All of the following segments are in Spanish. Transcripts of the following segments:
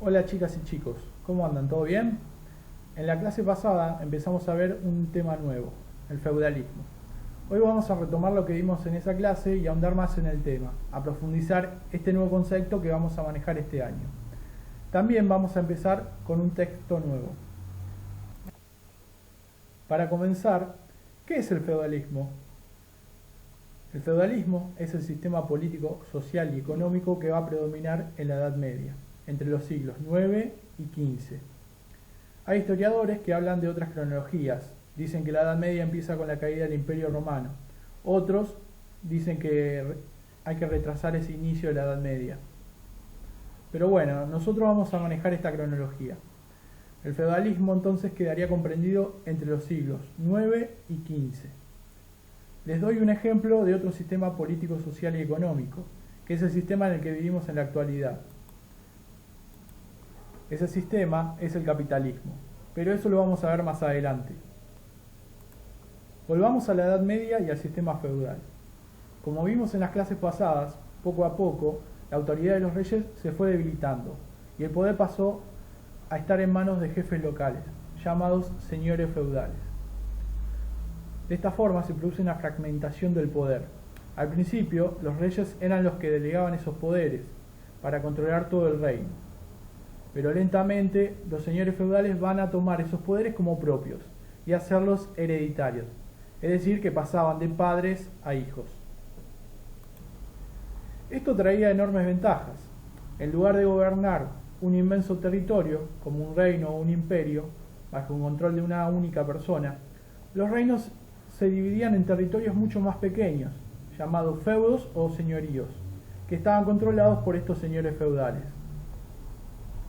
Hola chicas y chicos, ¿cómo andan? ¿Todo bien? En la clase pasada empezamos a ver un tema nuevo, el feudalismo. Hoy vamos a retomar lo que vimos en esa clase y ahondar más en el tema, a profundizar este nuevo concepto que vamos a manejar este año. También vamos a empezar con un texto nuevo. Para comenzar, ¿qué es el feudalismo? El feudalismo es el sistema político, social y económico que va a predominar en la Edad Media, entre los siglos IX y XV. Hay historiadores que hablan de otras cronologías. Dicen que la Edad Media empieza con la caída del Imperio Romano. Otros dicen que hay que retrasar ese inicio de la Edad Media. Pero bueno, nosotros vamos a manejar esta cronología. El feudalismo entonces quedaría comprendido entre los siglos IX y XV. Les doy un ejemplo de otro sistema político, social y económico, que es el sistema en el que vivimos en la actualidad. Ese sistema es el capitalismo, pero eso lo vamos a ver más adelante. Volvamos a la Edad Media y al sistema feudal. Como vimos en las clases pasadas, poco a poco, la autoridad de los reyes se fue debilitando y el poder pasó a estar en manos de jefes locales, llamados señores feudales. De esta forma se produce una fragmentación del poder. Al principio, los reyes eran los que delegaban esos poderes para controlar todo el reino. Pero lentamente, los señores feudales van a tomar esos poderes como propios y hacerlos hereditarios, es decir, que pasaban de padres a hijos. Esto traía enormes ventajas. En lugar de gobernar un inmenso territorio, como un reino o un imperio, bajo el control de una única persona, los reinos se dividían en territorios mucho más pequeños, llamados feudos o señoríos, que estaban controlados por estos señores feudales.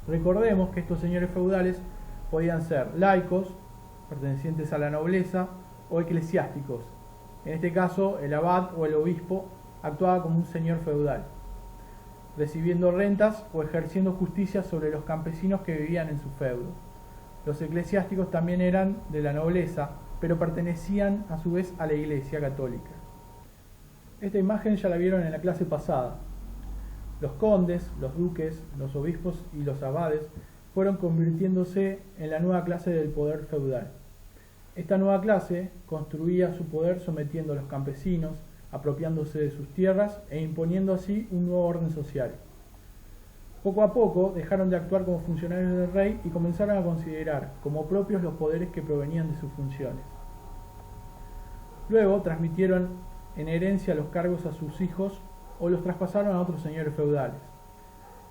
Recordemos que estos señores feudales podían ser laicos, pertenecientes a la nobleza, o eclesiásticos. En este caso, el abad o el obispo actuaba como un señor feudal, recibiendo rentas o ejerciendo justicia sobre los campesinos que vivían en su feudo. Los eclesiásticos también eran de la nobleza, pero pertenecían a su vez a la Iglesia Católica. Esta imagen ya la vieron en la clase pasada. Los condes, los duques, los obispos y los abades fueron convirtiéndose en la nueva clase del poder feudal. Esta nueva clase construía su poder sometiendo a los campesinos, apropiándose de sus tierras e imponiendo así un nuevo orden social. Poco a poco dejaron de actuar como funcionarios del rey y comenzaron a considerar como propios los poderes que provenían de sus funciones. Luego transmitieron en herencia los cargos a sus hijos o los traspasaron a otros señores feudales,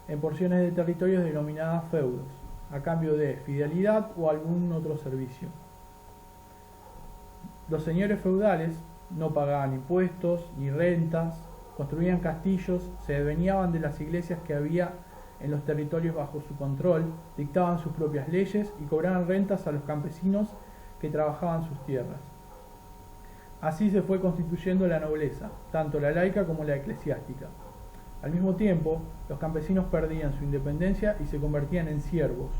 en porciones de territorios denominadas feudos, a cambio de fidelidad o algún otro servicio. Los señores feudales no pagaban impuestos ni rentas, construían castillos, se adueñaban de las iglesias que había en los territorios bajo su control, dictaban sus propias leyes y cobraban rentas a los campesinos que trabajaban sus tierras. Así se fue constituyendo la nobleza, tanto la laica como la eclesiástica. Al mismo tiempo, los campesinos perdían su independencia y se convertían en siervos.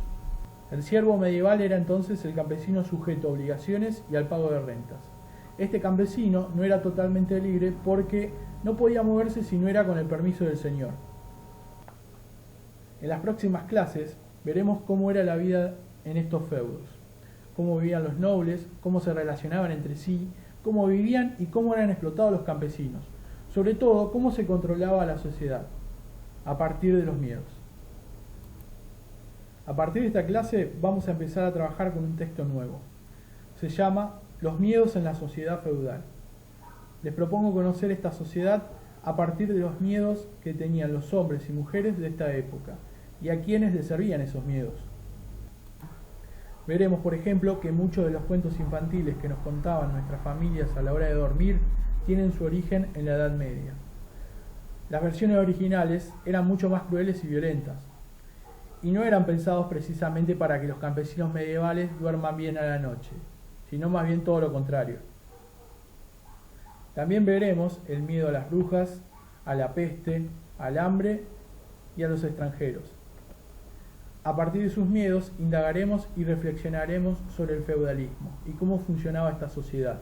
El siervo medieval era entonces el campesino sujeto a obligaciones y al pago de rentas. Este campesino no era totalmente libre porque no podía moverse si no era con el permiso del señor. En las próximas clases veremos cómo era la vida en estos feudos, cómo vivían los nobles, cómo se relacionaban entre sí, cómo vivían y cómo eran explotados los campesinos, sobre todo cómo se controlaba la sociedad, a partir de los miedos. A partir de esta clase vamos a empezar a trabajar con un texto nuevo. Se llama Los miedos en la sociedad feudal. Les propongo conocer esta sociedad a partir de los miedos que tenían los hombres y mujeres de esta época y a quienes les servían esos miedos. Veremos, por ejemplo, que muchos de los cuentos infantiles que nos contaban nuestras familias a la hora de dormir tienen su origen en la Edad Media. Las versiones originales eran mucho más crueles y violentas, y no eran pensados precisamente para que los campesinos medievales duerman bien a la noche, sino más bien todo lo contrario. También veremos el miedo a las brujas, a la peste, al hambre y a los extranjeros. A partir de sus miedos indagaremos y reflexionaremos sobre el feudalismo y cómo funcionaba esta sociedad.